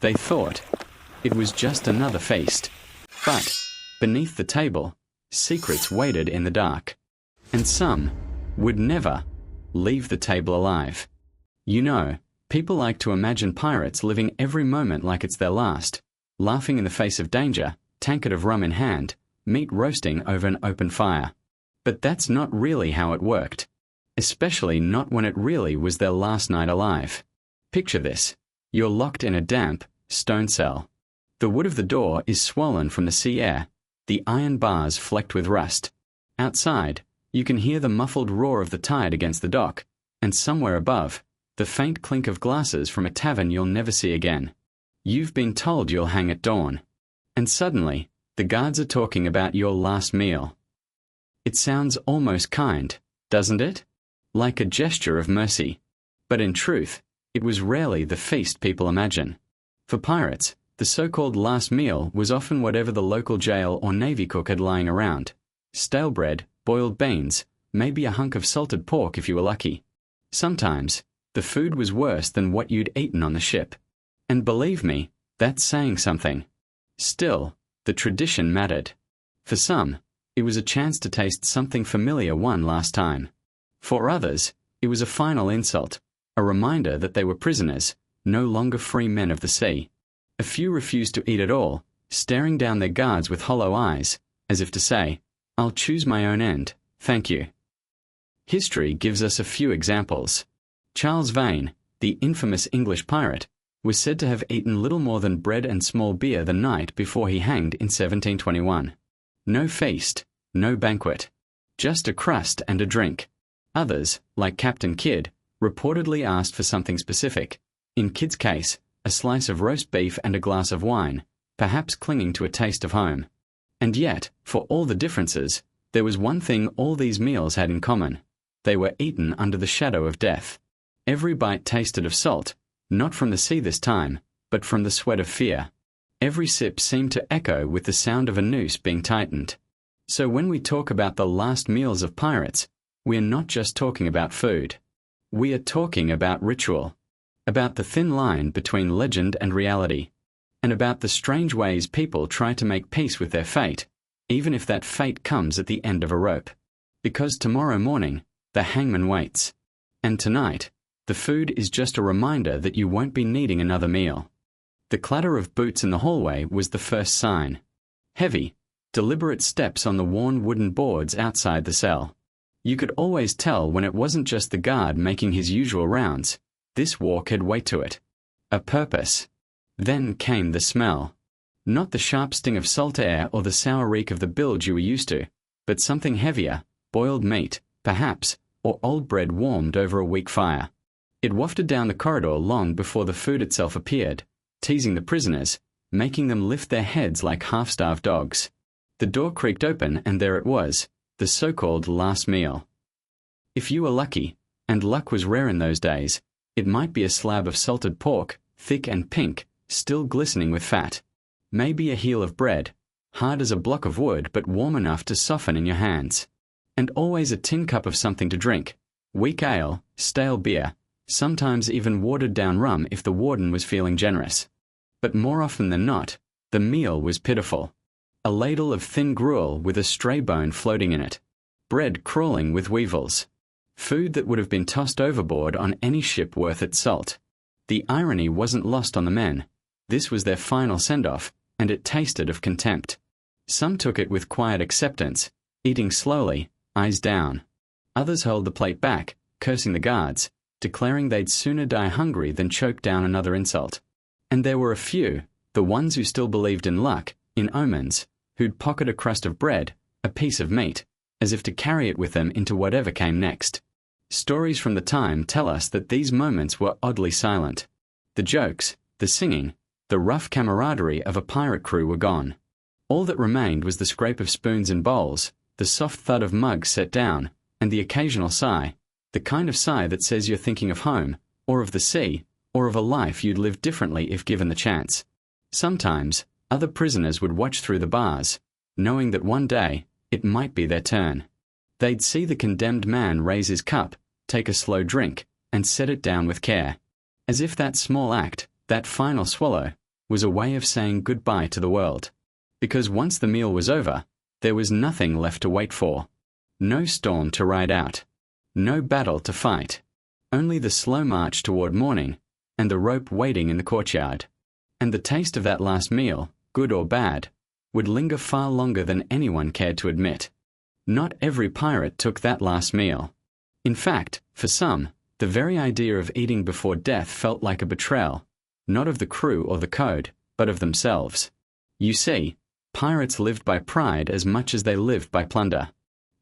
They thought it was just another feast. But beneath the table, secrets waited in the dark. And some would never leave the table alive. You know, people like to imagine pirates living every moment like it's their last, laughing in the face of danger, tankard of rum in hand, meat roasting over an open fire. But that's not really how it worked. Especially not when it really was their last night alive. Picture this. You're locked in a damp, stone cell. The wood of the door is swollen from the sea air, the iron bars flecked with rust. Outside, you can hear the muffled roar of the tide against the dock, and somewhere above, the faint clink of glasses from a tavern you'll never see again. You've been told you'll hang at dawn. And suddenly, the guards are talking about your last meal. It sounds almost kind, doesn't it? Like a gesture of mercy. But in truth, it was rarely the feast people imagine. For pirates, the so-called last meal was often whatever the local jail or navy cook had lying around. Stale bread, boiled beans, maybe a hunk of salted pork if you were lucky. Sometimes, the food was worse than what you'd eaten on the ship. And believe me, that's saying something. Still, the tradition mattered. For some, it was a chance to taste something familiar one last time. For others, it was a final insult, a reminder that they were prisoners, no longer free men of the sea. A few refused to eat at all, staring down their guards with hollow eyes, as if to say, "I'll choose my own end, thank you." History gives us a few examples. Charles Vane, the infamous English pirate, was said to have eaten little more than bread and small beer the night before he hanged in 1721. No feast, no banquet. Just a crust and a drink. Others, like Captain Kidd, reportedly asked for something specific. In Kidd's case, a slice of roast beef and a glass of wine, perhaps clinging to a taste of home. And yet, for all the differences, there was one thing all these meals had in common. They were eaten under the shadow of death. Every bite tasted of salt, not from the sea this time, but from the sweat of fear. Every sip seemed to echo with the sound of a noose being tightened. So when we talk about the last meals of pirates, we are not just talking about food. We are talking about ritual. About the thin line between legend and reality, and about the strange ways people try to make peace with their fate, even if that fate comes at the end of a rope. Because tomorrow morning, the hangman waits. And tonight, the food is just a reminder that you won't be needing another meal. The clatter of boots in the hallway was the first sign. Heavy, deliberate steps on the worn wooden boards outside the cell. You could always tell when it wasn't just the guard making his usual rounds. This walk had weight to it. A purpose. Then came the smell. Not the sharp sting of salt air or the sour reek of the bilge you were used to, but something heavier, boiled meat, perhaps, or old bread warmed over a weak fire. It wafted down the corridor long before the food itself appeared, teasing the prisoners, making them lift their heads like half-starved dogs. The door creaked open and there it was, the so-called last meal. If you were lucky, and luck was rare in those days, it might be a slab of salted pork, thick and pink, still glistening with fat. Maybe a heel of bread, hard as a block of wood but warm enough to soften in your hands. And always a tin cup of something to drink. Weak ale, stale beer, sometimes even watered-down rum if the warden was feeling generous. But more often than not, the meal was pitiful. A ladle of thin gruel with a stray bone floating in it. Bread crawling with weevils. Food that would have been tossed overboard on any ship worth its salt. The irony wasn't lost on the men. This was their final send-off, and it tasted of contempt. Some took it with quiet acceptance, eating slowly, eyes down. Others held the plate back, cursing the guards, declaring they'd sooner die hungry than choke down another insult. And there were a few, the ones who still believed in luck, in omens, who'd pocket a crust of bread, a piece of meat, as if to carry it with them into whatever came next. Stories from the time tell us that these moments were oddly silent. The jokes, the singing, the rough camaraderie of a pirate crew were gone. All that remained was the scrape of spoons and bowls, the soft thud of mugs set down, and the occasional sigh, the kind of sigh that says you're thinking of home, or of the sea, or of a life you'd live differently if given the chance. Sometimes, other prisoners would watch through the bars, knowing that one day, it might be their turn. They'd see the condemned man raise his cup, take a slow drink, and set it down with care. As if that small act, that final swallow, was a way of saying goodbye to the world. Because once the meal was over, there was nothing left to wait for. No storm to ride out. No battle to fight. Only the slow march toward morning, and the rope waiting in the courtyard. And the taste of that last meal, good or bad, would linger far longer than anyone cared to admit. Not every pirate took that last meal. In fact, for some, the very idea of eating before death felt like a betrayal, not of the crew or the code, but of themselves. You see, pirates lived by pride as much as they lived by plunder.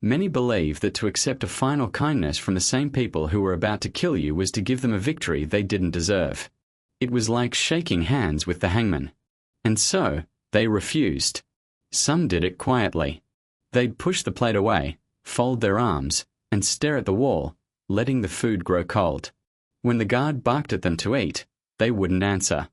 Many believe that to accept a final kindness from the same people who were about to kill you was to give them a victory they didn't deserve. It was like shaking hands with the hangman. And so, they refused. Some did it quietly. They'd push the plate away, fold their arms, and stare at the wall, letting the food grow cold. When the guard barked at them to eat, they wouldn't answer.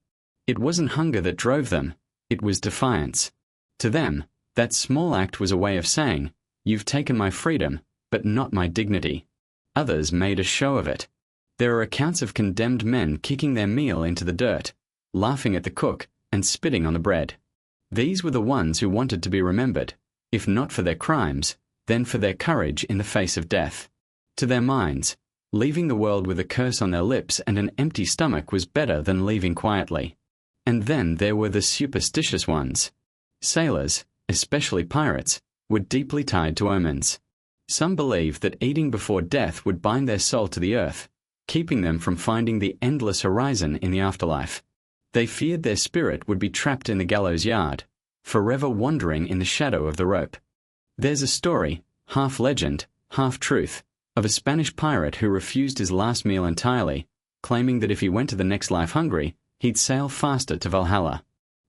It wasn't hunger that drove them, it was defiance. To them, that small act was a way of saying, "You've taken my freedom, but not my dignity." Others made a show of it. There are accounts of condemned men kicking their meal into the dirt, laughing at the cook, and spitting on the bread. These were the ones who wanted to be remembered, if not for their crimes, then for their courage in the face of death. To their minds, leaving the world with a curse on their lips and an empty stomach was better than leaving quietly. And then there were the superstitious ones. Sailors, especially pirates, were deeply tied to omens. Some believed that eating before death would bind their soul to the earth, keeping them from finding the endless horizon in the afterlife. They feared their spirit would be trapped in the gallows yard, forever wandering in the shadow of the rope. There's a story, half legend, half truth, of a Spanish pirate who refused his last meal entirely, claiming that if he went to the next life hungry, he'd sail faster to Valhalla.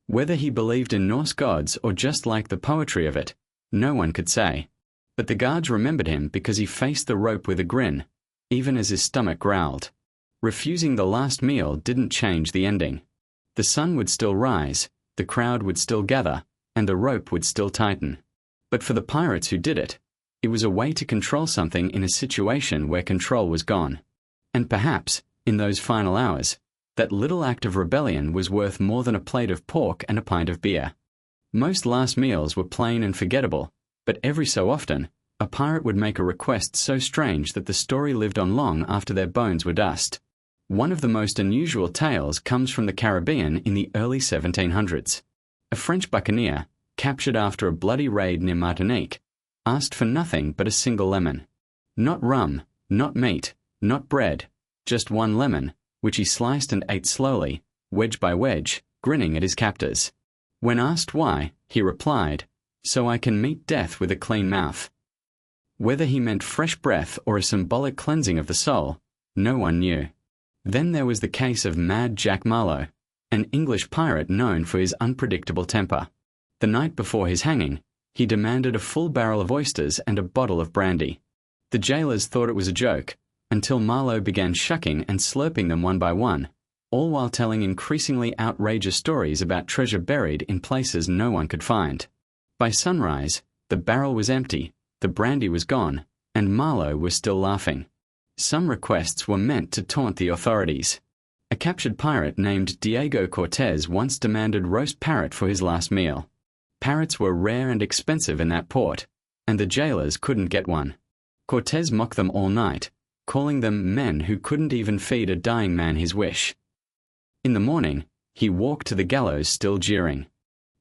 Whether he believed in Norse gods or just liked the poetry of it, no one could say. But the guards remembered him because he faced the rope with a grin, even as his stomach growled. Refusing the last meal didn't change the ending. The sun would still rise, the crowd would still gather, and the rope would still tighten. But for the pirates who did it, it was a way to control something in a situation where control was gone. And perhaps, in those final hours, that little act of rebellion was worth more than a plate of pork and a pint of beer. Most last meals were plain and forgettable, but every so often, a pirate would make a request so strange that the story lived on long after their bones were dust. One of the most unusual tales comes from the Caribbean in the early 1700s. A French buccaneer, captured after a bloody raid near Martinique, asked for nothing but a single lemon. Not rum, not meat, not bread, just one lemon, which he sliced and ate slowly, wedge by wedge, grinning at his captors. When asked why, he replied, "So I can meet death with a clean mouth." Whether he meant fresh breath or a symbolic cleansing of the soul, no one knew. Then there was the case of Mad Jack Marlowe, an English pirate known for his unpredictable temper. The night before his hanging, he demanded a full barrel of oysters and a bottle of brandy. The jailers thought it was a joke, until Marlowe began shucking and slurping them one by one, all while telling increasingly outrageous stories about treasure buried in places no one could find. By sunrise, the barrel was empty, the brandy was gone, and Marlowe was still laughing. Some requests were meant to taunt the authorities. A captured pirate named Diego Cortez once demanded roast parrot for his last meal. Parrots were rare and expensive in that port, and the jailers couldn't get one. Cortez mocked them all night, calling them men who couldn't even feed a dying man his wish. In the morning, he walked to the gallows still jeering.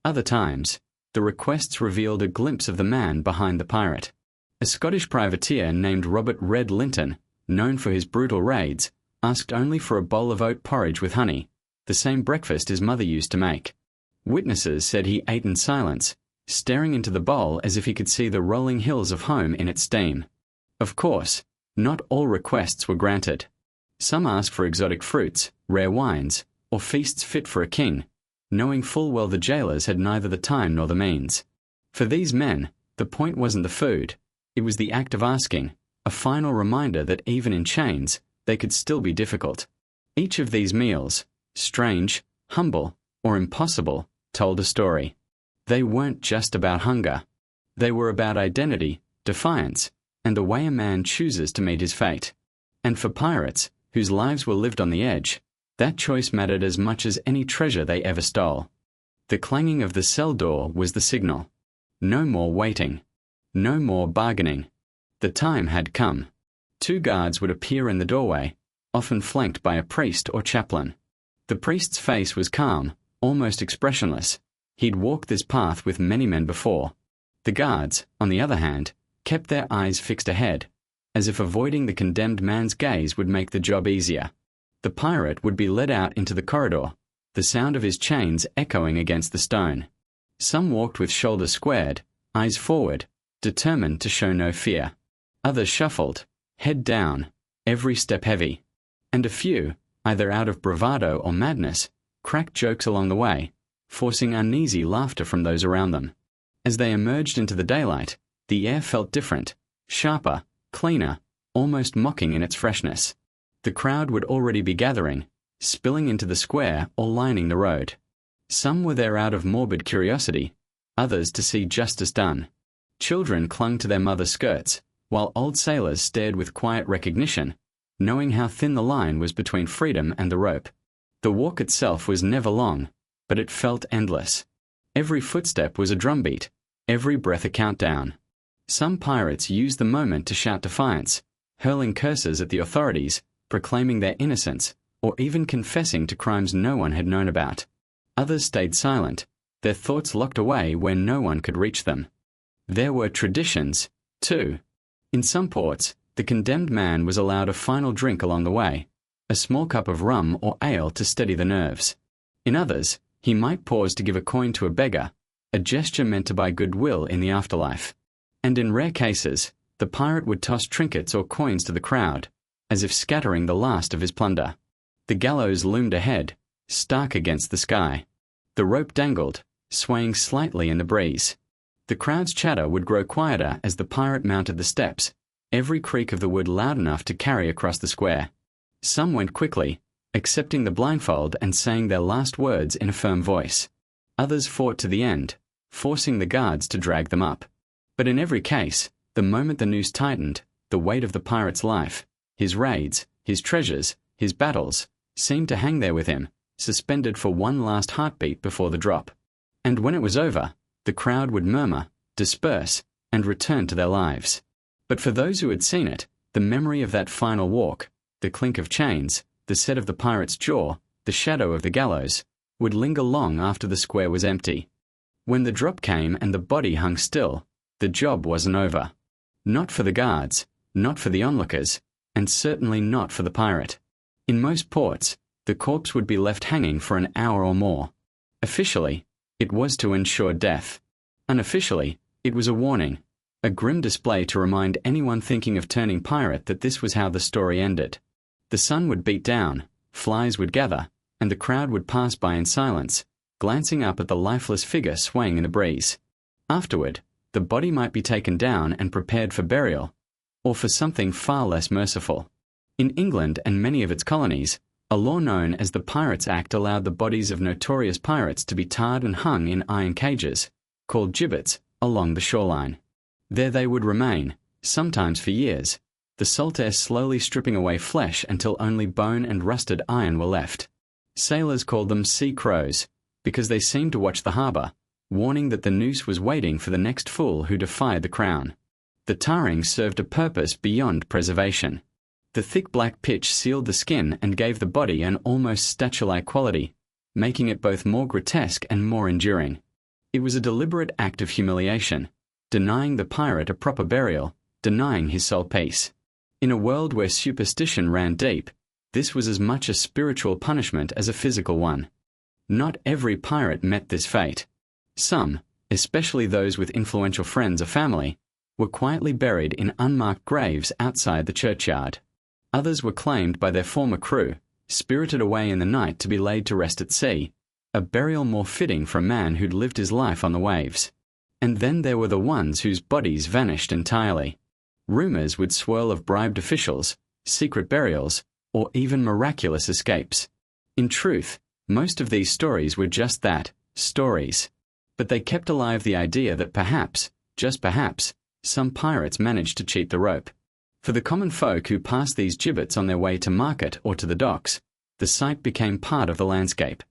Other times, the requests revealed a glimpse of the man behind the pirate. A Scottish privateer named Robert Red Linton, known for his brutal raids, asked only for a bowl of oat porridge with honey, the same breakfast his mother used to make. Witnesses said he ate in silence, staring into the bowl as if he could see the rolling hills of home in its steam. Of course, not all requests were granted. Some asked for exotic fruits, rare wines, or feasts fit for a king, knowing full well the jailers had neither the time nor the means. For these men, the point wasn't the food, it was the act of asking, a final reminder that even in chains, they could still be difficult. Each of these meals, strange, humble, or impossible, told a story. They weren't just about hunger. They were about identity, defiance, and the way a man chooses to meet his fate. And for pirates, whose lives were lived on the edge, That choice mattered as much as any treasure they ever stole. The clanging of the cell door was the signal. No more waiting. No more bargaining. The time had come. 2 guards would appear in the doorway, often flanked by a priest or chaplain. The priest's face was calm, almost expressionless. He'd walked this path with many men before. The guards, on the other hand, kept their eyes fixed ahead, as if avoiding the condemned man's gaze would make the job easier. The pirate would be led out into the corridor, the sound of his chains echoing against the stone. Some walked with shoulders squared, eyes forward, determined to show no fear. Others shuffled, head down, every step heavy. And a few, either out of bravado or madness, cracked jokes along the way, forcing uneasy laughter from those around them. As they emerged into the daylight, the air felt different, sharper, cleaner, almost mocking in its freshness. The crowd would already be gathering, spilling into the square or lining the road. Some were there out of morbid curiosity, others to see justice done. Children clung to their mothers' skirts, while old sailors stared with quiet recognition, knowing how thin the line was between freedom and the rope. The walk itself was never long, but it felt endless. Every footstep was a drumbeat, every breath a countdown. Some pirates used the moment to shout defiance, hurling curses at the authorities, proclaiming their innocence, or even confessing to crimes no one had known about. Others stayed silent, their thoughts locked away where no one could reach them. There were traditions, too. In some ports, the condemned man was allowed a final drink along the way, a small cup of rum or ale to steady the nerves. In others, he might pause to give a coin to a beggar, a gesture meant to buy goodwill in the afterlife. And in rare cases, the pirate would toss trinkets or coins to the crowd, as if scattering the last of his plunder. The gallows loomed ahead, stark against the sky. The rope dangled, swaying slightly in the breeze. The crowd's chatter would grow quieter as the pirate mounted the steps, every creak of the wood loud enough to carry across the square. Some went quickly, accepting the blindfold and saying their last words in a firm voice. Others fought to the end, forcing the guards to drag them up. But in every case, the moment the noose tightened, the weight of the pirate's life, his raids, his treasures, his battles, seemed to hang there with him, suspended for one last heartbeat before the drop. And when it was over, the crowd would murmur, disperse, and return to their lives. But for those who had seen it, the memory of that final walk, the clink of chains, the set of the pirate's jaw, the shadow of the gallows, would linger long after the square was empty. When the drop came and the body hung still, the job wasn't over. Not for the guards, not for the onlookers, and certainly not for the pirate. In most ports, the corpse would be left hanging for an hour or more. Officially, it was to ensure death. Unofficially, it was a warning, a grim display to remind anyone thinking of turning pirate that this was how the story ended. The sun would beat down, flies would gather, and the crowd would pass by in silence, glancing up at the lifeless figure swaying in the breeze. Afterward, the body might be taken down and prepared for burial, or for something far less merciful. In England and many of its colonies, a law known as the Pirates Act allowed the bodies of notorious pirates to be tarred and hung in iron cages, called gibbets, along the shoreline. There they would remain, sometimes for years, the salt air slowly stripping away flesh until only bone and rusted iron were left. Sailors called them sea crows, because they seemed to watch the harbour, warning that the noose was waiting for the next fool who defied the crown. The tarring served a purpose beyond preservation. The thick black pitch sealed the skin and gave the body an almost statue-like quality, making it both more grotesque and more enduring. It was a deliberate act of humiliation, denying the pirate a proper burial, denying his soul peace. In a world where superstition ran deep, this was as much a spiritual punishment as a physical one. Not every pirate met this fate. Some, especially those with influential friends or family, were quietly buried in unmarked graves outside the churchyard. Others were claimed by their former crew, spirited away in the night to be laid to rest at sea, a burial more fitting for a man who'd lived his life on the waves. And then there were the ones whose bodies vanished entirely. Rumours would swirl of bribed officials, secret burials, or even miraculous escapes. In truth, most of these stories were just that, stories. But they kept alive the idea that perhaps, just perhaps, some pirates managed to cheat the rope. For the common folk who passed these gibbets on their way to market or to the docks, The sight became part of the landscape.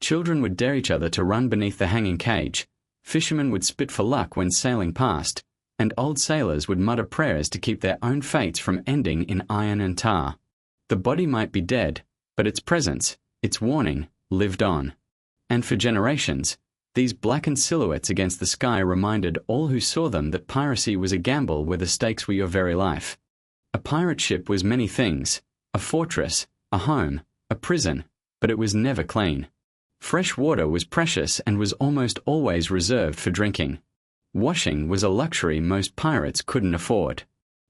Children would dare each other to run beneath the hanging cage, fishermen would spit for luck when sailing past, and old sailors would mutter prayers to keep their own fates from ending in iron and tar. The body might be dead, but its presence, its warning, lived on. And for generations, these blackened silhouettes against the sky reminded all who saw them that piracy was a gamble where the stakes were your very life. A pirate ship was many things: a fortress, a home, a prison, but it was never clean. Fresh water was precious and was almost always reserved for drinking. Washing was a luxury most pirates couldn't afford.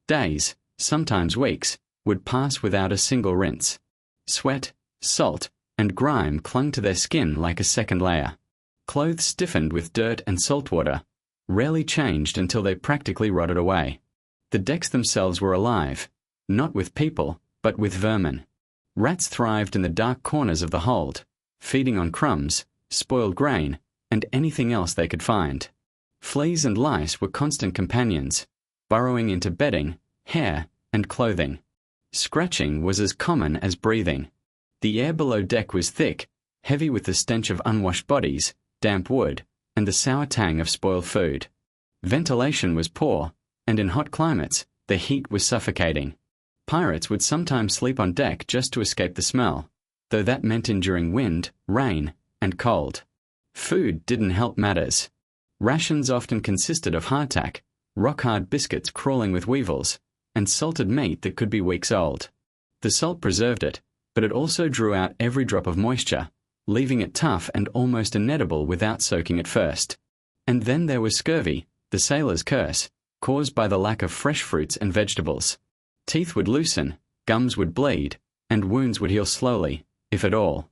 Days, sometimes weeks, would pass without a single rinse. Sweat, salt, and grime clung to their skin like a second layer. Clothes stiffened with dirt and salt water, rarely changed until they practically rotted away. The decks themselves were alive, not with people, but with vermin. Rats thrived in the dark corners of the hold, feeding on crumbs, spoiled grain, and anything else they could find. Fleas and lice were constant companions, burrowing into bedding, hair, and clothing. Scratching was as common as breathing. The air below deck was thick, heavy with the stench of unwashed bodies, damp wood, and the sour tang of spoiled food. Ventilation was poor, and in hot climates, the heat was suffocating. Pirates would sometimes sleep on deck just to escape the smell, though that meant enduring wind, rain, and cold. Food didn't help matters. Rations often consisted of hardtack, rock-hard biscuits crawling with weevils, and salted meat that could be weeks old. The salt preserved it, but it also drew out every drop of moisture, leaving it tough and almost inedible without soaking it first. And then there was scurvy, the sailor's curse, caused by the lack of fresh fruits and vegetables. Teeth would loosen, gums would bleed, and wounds would heal slowly, if at all.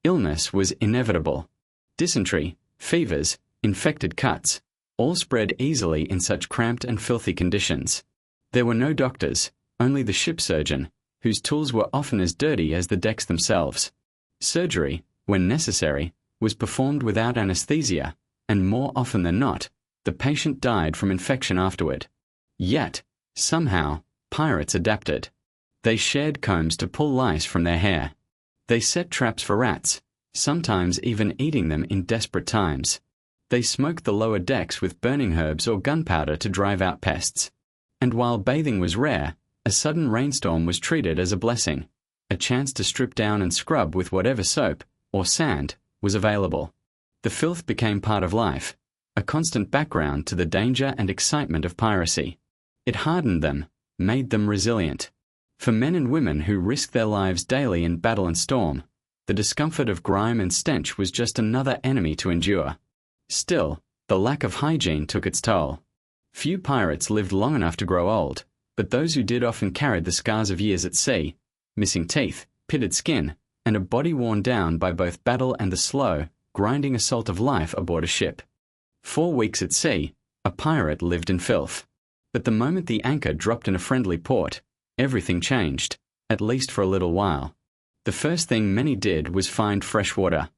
Illness was inevitable. Dysentery, fevers, infected cuts, all spread easily in such cramped and filthy conditions. There were no doctors, only the ship surgeon, whose tools were often as dirty as the decks themselves. Surgery, when necessary, was performed without anesthesia, and more often than not, the patient died from infection afterward. Yet, somehow, pirates adapted. They shared combs to pull lice from their hair. They set traps for rats, sometimes even eating them in desperate times. They smoked the lower decks with burning herbs or gunpowder to drive out pests. And while bathing was rare, a sudden rainstorm was treated as a blessing, a chance to strip down and scrub with whatever soap, or sand, was available. The filth became part of life, a constant background to the danger and excitement of piracy. It hardened them, made them resilient. For men and women who risked their lives daily in battle and storm, the discomfort of grime and stench was just another enemy to endure. Still, the lack of hygiene took its toll. Few pirates lived long enough to grow old, but those who did often carried the scars of years at sea, missing teeth, pitted skin, and a body worn down by both battle and the slow, grinding assault of life aboard a ship. 4 weeks at sea, a pirate lived in filth. But the moment the anchor dropped in a friendly port, everything changed, at least for a little while. The first thing many did was find fresh water.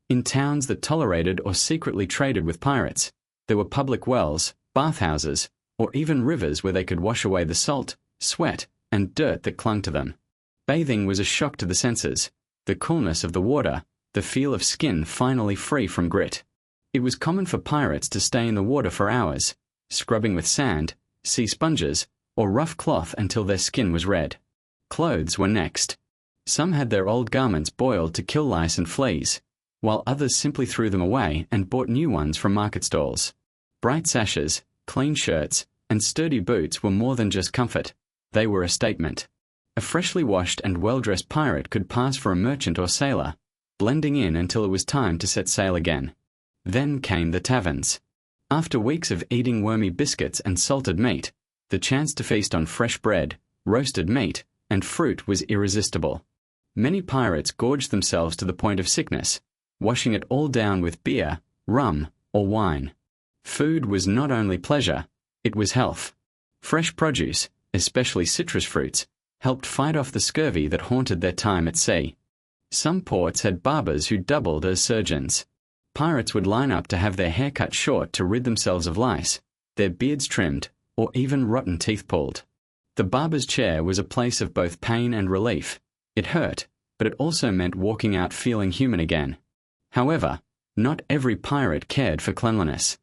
In towns that tolerated or secretly traded with pirates, there were public wells, bathhouses, or even rivers where they could wash away the salt, sweat, and dirt that clung to them. Bathing was a shock to the senses, the coolness of the water, the feel of skin finally free from grit. It was common for pirates to stay in the water for hours, scrubbing with sand, sea sponges, or rough cloth until their skin was red. Clothes were next. Some had their old garments boiled to kill lice and fleas, while others simply threw them away and bought new ones from market stalls. Bright sashes, clean shirts, and sturdy boots were more than just comfort. They were a statement. A freshly washed and well-dressed pirate could pass for a merchant or sailor, blending in until it was time to set sail again. Then came the taverns. After weeks of eating wormy biscuits and salted meat, the chance to feast on fresh bread, roasted meat, and fruit was irresistible. Many pirates gorged themselves to the point of sickness, washing it all down with beer, rum, or wine. Food was not only pleasure, it was health. Fresh produce, especially citrus fruits, helped fight off the scurvy that haunted their time at sea. Some ports had barbers who doubled as surgeons. Pirates would line up to have their hair cut short to rid themselves of lice, their beards trimmed, or even rotten teeth pulled. The barber's chair was a place of both pain and relief. It hurt, but it also meant walking out feeling human again. However, not every pirate cared for cleanliness.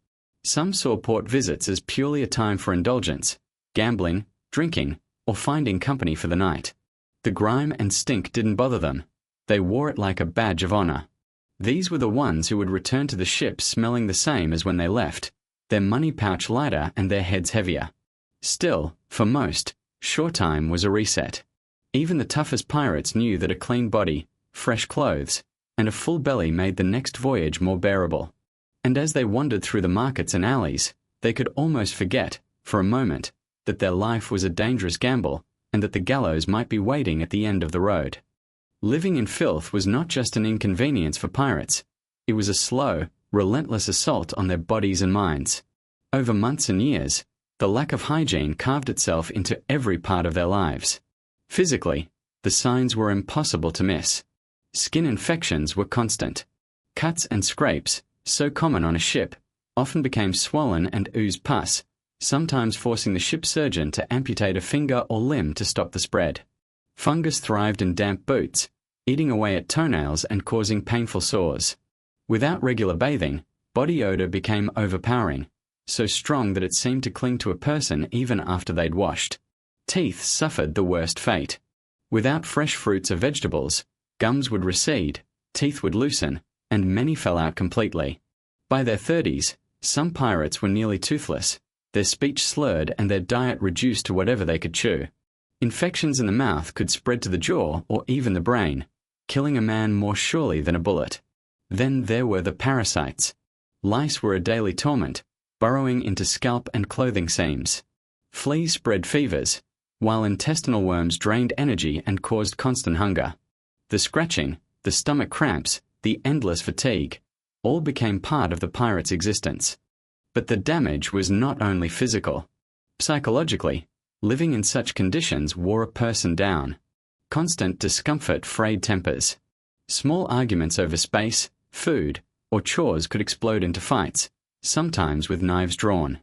Some saw port visits as purely a time for indulgence, gambling, drinking, or finding company for the night. The grime and stink didn't bother them. They wore it like a badge of honor. These were the ones who would return to the ship smelling the same as when they left, their money pouch lighter and their heads heavier. Still, for most, shore time was a reset. Even the toughest pirates knew that a clean body, fresh clothes, and a full belly made the next voyage more bearable. And as they wandered through the markets and alleys, they could almost forget, for a moment, that their life was a dangerous gamble and that the gallows might be waiting at the end of the road. Living in filth was not just an inconvenience for pirates. It was a slow, relentless assault on their bodies and minds. Over months and years, the lack of hygiene carved itself into every part of their lives. Physically, the signs were impossible to miss. Skin infections were constant. Cuts and scrapes, so common on a ship, often became swollen and oozed pus, sometimes forcing the ship surgeon to amputate a finger or limb to stop the spread. Fungus thrived in damp boots, eating away at toenails and causing painful sores. Without regular bathing, body odor became overpowering, so strong that it seemed to cling to a person even after they'd washed. Teeth suffered the worst fate. Without fresh fruits or vegetables, gums would recede, teeth would loosen, and many fell out completely. By their 30s, some pirates were nearly toothless, their speech slurred and their diet reduced to whatever they could chew. Infections in the mouth could spread to the jaw or even the brain, killing a man more surely than a bullet. Then there were the parasites. Lice were a daily torment, burrowing into scalp and clothing seams. Fleas spread fevers, while intestinal worms drained energy and caused constant hunger. The scratching, the stomach cramps, the endless fatigue, all became part of the pirate's existence. But the damage was not only physical. Psychologically, living in such conditions wore a person down. Constant discomfort frayed tempers. Small arguments over space, food, or chores could explode into fights, sometimes with knives drawn.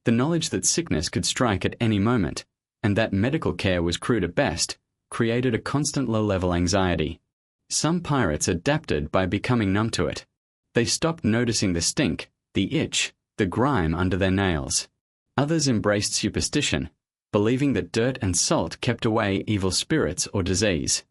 The knowledge that sickness could strike at any moment, and that medical care was crude at best, created a constant low-level anxiety. Some pirates adapted by becoming numb to it. They stopped noticing the stink, the itch, the grime under their nails. Others embraced superstition, believing that dirt and salt kept away evil spirits or disease.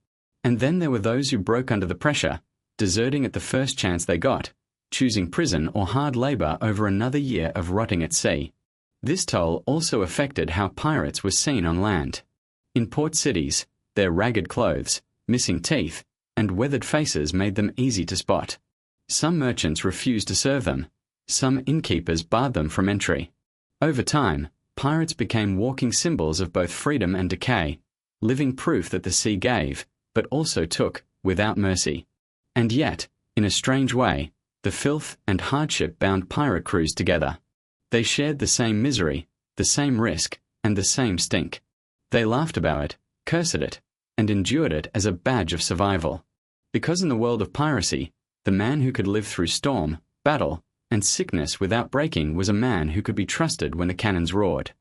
And then there were those who broke under the pressure, deserting at the first chance they got, choosing prison or hard labor over another year of rotting at sea. This toll also affected how pirates were seen on land. In port cities, their ragged clothes, missing teeth, and weathered faces made them easy to spot. Some merchants refused to serve them. Some innkeepers barred them from entry. Over time, pirates became walking symbols of both freedom and decay, living proof that the sea gave, but also took, without mercy. And yet, in a strange way, the filth and hardship bound pirate crews together. They shared the same misery, the same risk, and the same stink. They laughed about it, cursed at it, and endured it as a badge of survival. Because in the world of piracy, the man who could live through storm, battle, and sickness without breaking was a man who could be trusted when the cannons roared.